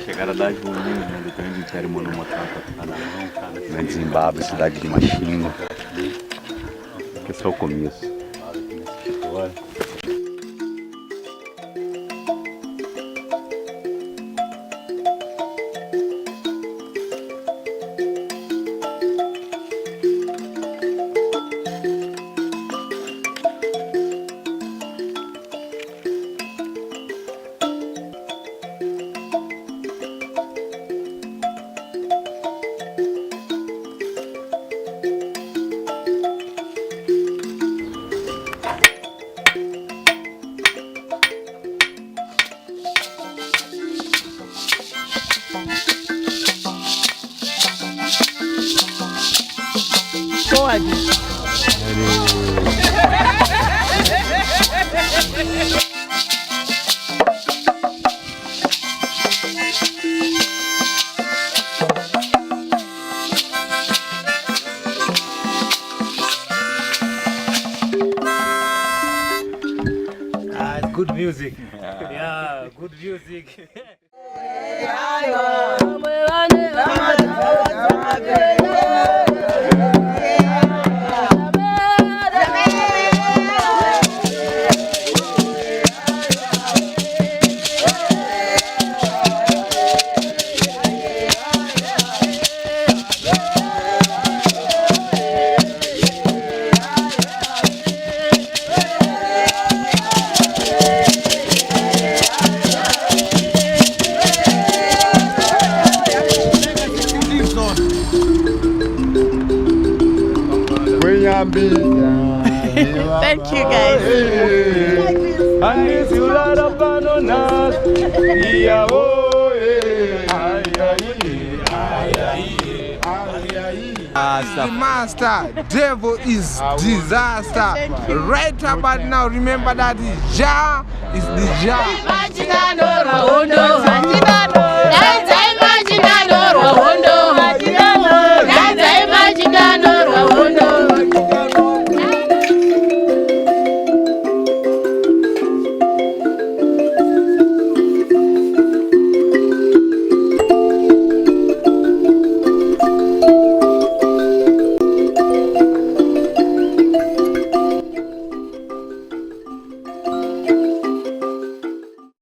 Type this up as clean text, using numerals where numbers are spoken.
Chegaram da Juninho, do grande Império Monomotável, na mão, cara. Grande Zimbábue, cidade de Machingo. Que é só o começo. Good music. Yeah, good music. Thank you guys. The master devil is disaster. Right about now, remember that Jah is the Jah.